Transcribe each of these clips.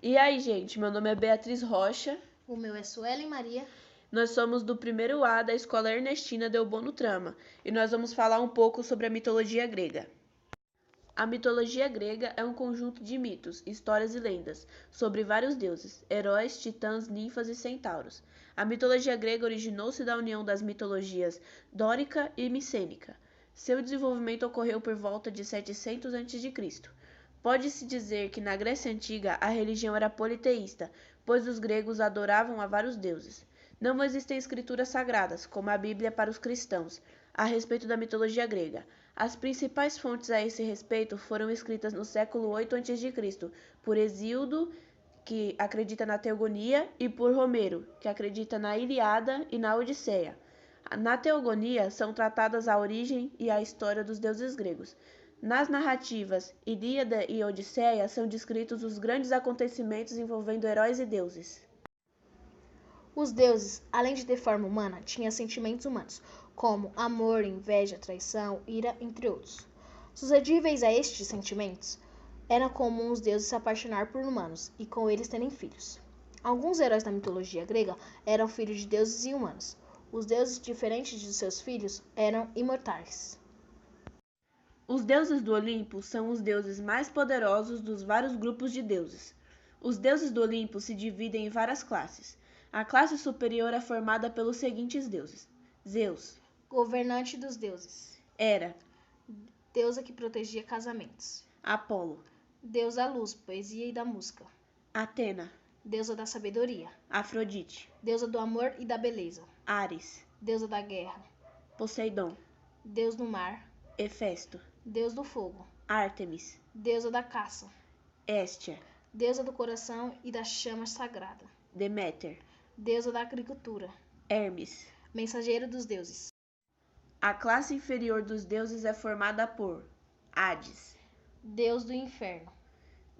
E aí, gente, meu nome é Beatriz Rocha. O meu é Suelen Maria. Nós somos do primeiro A da Escola Ernestina Delbono Trama e nós vamos falar um pouco sobre a mitologia grega. A mitologia grega é um conjunto de mitos, histórias e lendas sobre vários deuses, heróis, titãs, ninfas e centauros. A mitologia grega originou-se da união das mitologias dórica e micênica. Seu desenvolvimento ocorreu por volta de 700 a.C. Pode-se dizer que na Grécia Antiga a religião era politeísta, pois os gregos adoravam a vários deuses. Não existem escrituras sagradas, como a Bíblia para os cristãos, a respeito da mitologia grega. As principais fontes a esse respeito foram escritas no século 8 a.C., por Hesíodo, que acredita na Teogonia, e por Homero, que acredita na Ilíada e na Odisseia. Na Teogonia são tratadas a origem e a história dos deuses gregos. Nas narrativas Ilíada e Odisseia são descritos os grandes acontecimentos envolvendo heróis e deuses. Os deuses, além de ter forma humana, tinham sentimentos humanos, como amor, inveja, traição, ira, entre outros. Suscetíveis a estes sentimentos, era comum os deuses se apaixonar por humanos e com eles terem filhos. Alguns heróis da mitologia grega eram filhos de deuses e humanos. Os deuses, diferentes de seus filhos, eram imortais. Os deuses do Olimpo são os deuses mais poderosos dos vários grupos de deuses. Os deuses do Olimpo se dividem em várias classes. A classe superior é formada pelos seguintes deuses: Zeus, Governante dos deuses. Hera, Deusa que protegia casamentos. Apolo, Deusa da luz, poesia e da música. Atena, Deusa da sabedoria. Afrodite, Deusa do amor e da beleza. Ares, Deusa da guerra. Poseidon, Deus do mar. Hefesto, Deus do fogo. Ártemis, Deusa da caça. Héstia, Deusa do coração e da chama sagrada. Deméter, Deusa da agricultura. Hermes. Mensageiro dos deuses. A classe inferior dos deuses é formada por Hades, Deus do inferno.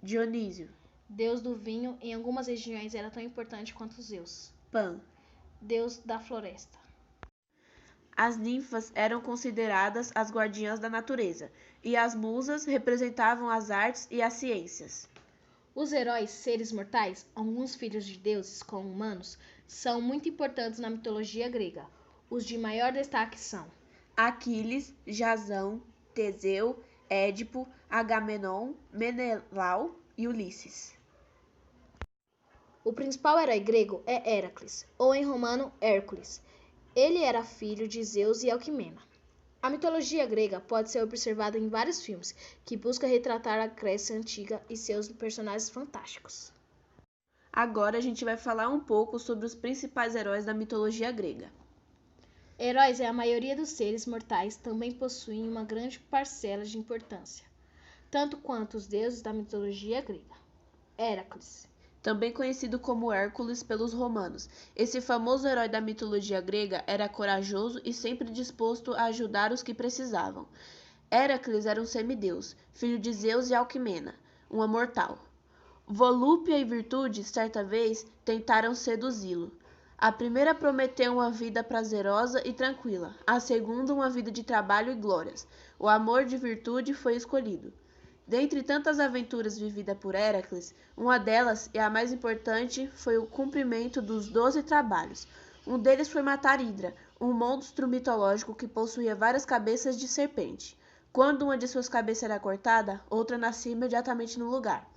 Dionísio, Deus do vinho, em algumas regiões era tão importante quanto Zeus. Pan. Deus da floresta. As ninfas eram consideradas as guardiãs da natureza, e as musas representavam as artes e as ciências. Os heróis, seres mortais, alguns filhos de deuses como humanos, são muito importantes na mitologia grega. Os de maior destaque são Aquiles, Jasão, Teseu, Édipo, Agamenon, Menelau e Ulisses. O principal herói grego é Héracles, ou em romano Hércules. Ele era filho de Zeus e Alquimena. A mitologia grega pode ser observada em vários filmes que buscam retratar a Grécia Antiga e seus personagens fantásticos. Agora a gente vai falar um pouco sobre os principais heróis da mitologia grega. Heróis é a maioria dos seres mortais também possuem uma grande parcela de importância, tanto quanto os deuses da mitologia grega. Héracles. Também conhecido como Hércules pelos romanos, esse famoso herói da mitologia grega era corajoso e sempre disposto a ajudar os que precisavam. Héracles era um semideus, filho de Zeus e Alquimena, uma mortal. Volúpia e Virtude, certa vez, tentaram seduzi-lo. A primeira prometeu uma vida prazerosa e tranquila, a segunda uma vida de trabalho e glórias. O amor de Virtude foi escolhido. Dentre tantas aventuras vividas por Héracles, uma delas, e a mais importante, foi o cumprimento dos 12 trabalhos. Um deles foi matar Hidra, um monstro mitológico que possuía várias cabeças de serpente. Quando uma de suas cabeças era cortada, outra nascia imediatamente no lugar.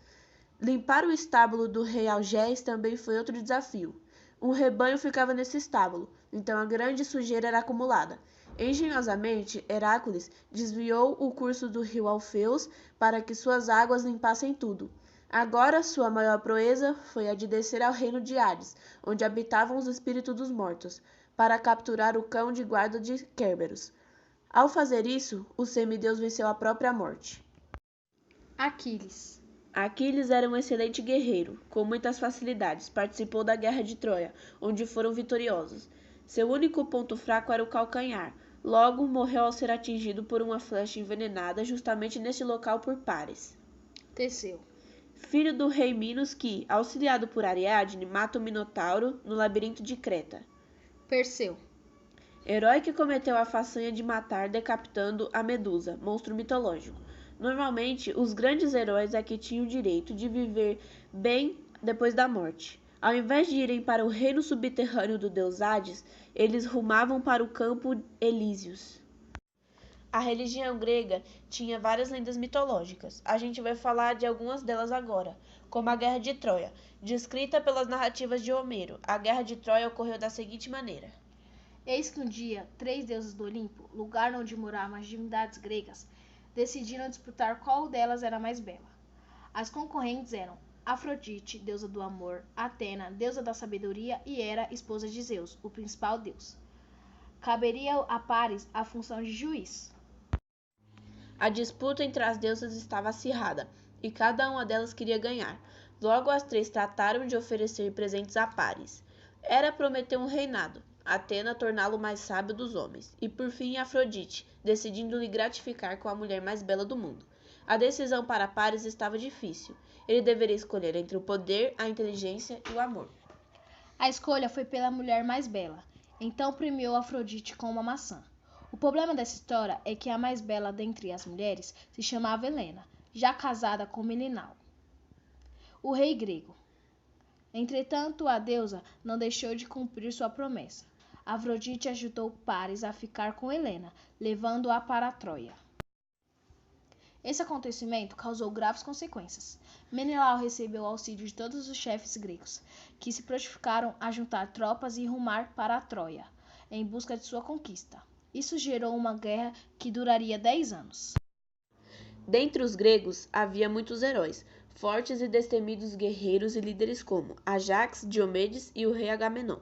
Limpar o estábulo do rei Algés também foi outro desafio. Um rebanho ficava nesse estábulo, então a grande sujeira era acumulada. Engenhosamente, Heracles desviou o curso do rio Alfeus para que suas águas limpassem tudo. Agora, sua maior proeza foi a de descer ao reino de Hades, onde habitavam os espíritos dos mortos, para capturar o cão de guarda de Kerberos. Ao fazer isso, o semideus venceu a própria morte. Aquiles. Aquiles era um excelente guerreiro, com muitas facilidades. Participou da guerra de Troia, onde foram vitoriosos. Seu único ponto fraco era o calcanhar. Logo, morreu ao ser atingido por uma flecha envenenada justamente neste local por Paris. Teseu. Filho do rei Minos que, auxiliado por Ariadne, mata o Minotauro no labirinto de Creta. Perseu. Herói que cometeu a façanha de matar decapitando a Medusa, monstro mitológico. Normalmente, os grandes heróis é que tinham o direito de viver bem depois da morte. Ao invés de irem para o reino subterrâneo do deus Hades, eles rumavam para o campo Elíseos. A religião grega tinha várias lendas mitológicas. A gente vai falar de algumas delas agora, como a Guerra de Troia. Descrita pelas narrativas de Homero, a Guerra de Troia ocorreu da seguinte maneira. Eis que um dia, 3 deuses do Olimpo, lugar onde moravam as divindades gregas, decidiram disputar qual delas era mais bela. As concorrentes eram Afrodite, deusa do amor, Atena, deusa da sabedoria e Hera, esposa de Zeus, o principal deus. Caberia a Paris a função de juiz. A disputa entre as deusas estava acirrada, e cada uma delas queria ganhar. Logo as três trataram de oferecer presentes a Paris. Hera prometeu um reinado, Atena torná-lo o mais sábio dos homens, e por fim Afrodite, decidindo lhe gratificar com a mulher mais bela do mundo. A decisão para Paris estava difícil. Ele deveria escolher entre o poder, a inteligência e o amor. A escolha foi pela mulher mais bela, então premiou Afrodite com uma maçã. O problema dessa história é que a mais bela dentre as mulheres se chamava Helena, já casada com Meninau, o rei grego. Entretanto, a deusa não deixou de cumprir sua promessa. Afrodite ajudou Paris a ficar com Helena, levando-a para Troia. Esse acontecimento causou graves consequências. Menelau recebeu o auxílio de todos os chefes gregos, que se prontificaram a juntar tropas e rumar para a Troia, em busca de sua conquista. Isso gerou uma guerra que duraria 10 anos. Dentre os gregos havia muitos heróis, fortes e destemidos guerreiros e líderes como Ajax, Diomedes e o rei Agamenon,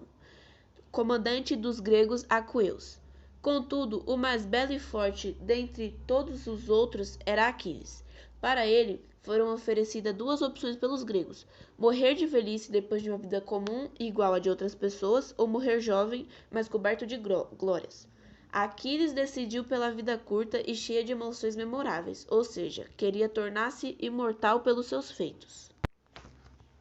comandante dos gregos aqueus. Contudo, o mais belo e forte dentre todos os outros era Aquiles. Para ele, foram oferecidas duas opções pelos gregos: morrer de velhice depois de uma vida comum e igual à de outras pessoas, ou morrer jovem, mas coberto de glórias. Aquiles decidiu pela vida curta e cheia de emoções memoráveis, ou seja, queria tornar-se imortal pelos seus feitos.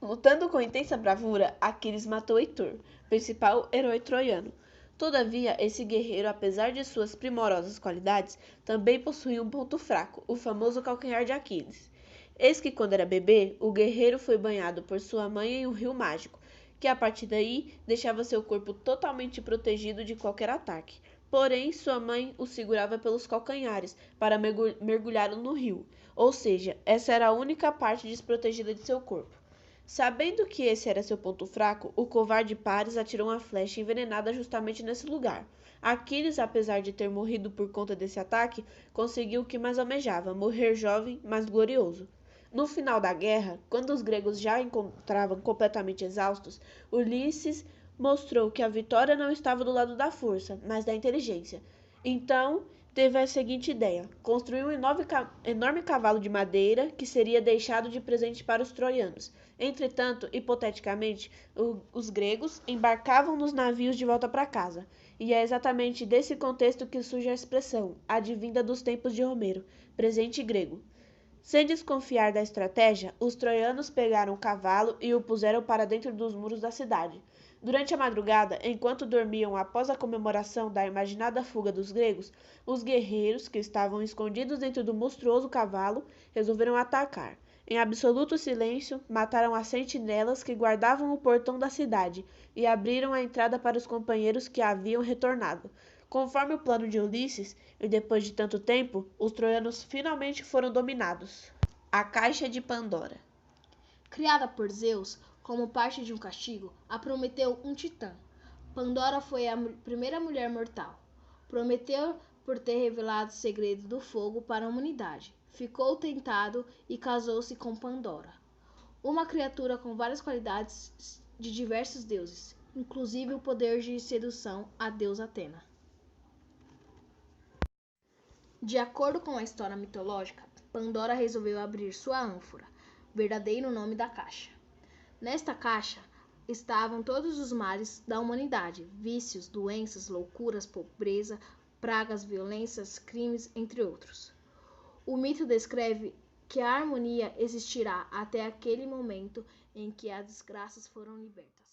Lutando com intensa bravura, Aquiles matou Heitor, principal herói troiano. Todavia, esse guerreiro, apesar de suas primorosas qualidades, também possuía um ponto fraco, o famoso calcanhar de Aquiles. Eis que, quando era bebê, o guerreiro foi banhado por sua mãe em um rio mágico, que a partir daí deixava seu corpo totalmente protegido de qualquer ataque. Porém, sua mãe o segurava pelos calcanhares para mergulhá-lo no rio, ou seja, essa era a única parte desprotegida de seu corpo. Sabendo que esse era seu ponto fraco, o covarde Paris atirou uma flecha envenenada justamente nesse lugar. Aquiles, apesar de ter morrido por conta desse ataque, conseguiu o que mais almejava, morrer jovem, mas glorioso. No final da guerra, quando os gregos já encontravam completamente exaustos, Ulisses mostrou que a vitória não estava do lado da força, mas da inteligência. Então, teve a seguinte ideia: construir um enorme cavalo de madeira que seria deixado de presente para os troianos. Entretanto, hipoteticamente, os gregos embarcavam nos navios de volta para casa. E é exatamente desse contexto que surge a expressão, advinda dos tempos de Homero, presente grego. Sem desconfiar da estratégia, os troianos pegaram o cavalo e o puseram para dentro dos muros da cidade. Durante a madrugada, enquanto dormiam após a comemoração da imaginada fuga dos gregos, os guerreiros, que estavam escondidos dentro do monstruoso cavalo, resolveram atacar. Em absoluto silêncio, mataram as sentinelas que guardavam o portão da cidade e abriram a entrada para os companheiros que haviam retornado. Conforme o plano de Ulisses, e depois de tanto tempo, os troianos finalmente foram dominados. A Caixa de Pandora. Criada por Zeus como parte de um castigo, a Prometeu um titã. Pandora foi a primeira mulher mortal. Prometeu, por ter revelado o segredo do fogo para a humanidade, ficou tentado e casou-se com Pandora, uma criatura com várias qualidades de diversos deuses, inclusive o poder de sedução, a deusa Atena. De acordo com a história mitológica, Pandora resolveu abrir sua ânfora, verdadeiro nome da caixa. Nesta caixa estavam todos os males da humanidade: vícios, doenças, loucuras, pobreza, pragas, violências, crimes, entre outros. O mito descreve que a harmonia existirá até aquele momento em que as desgraças foram libertas.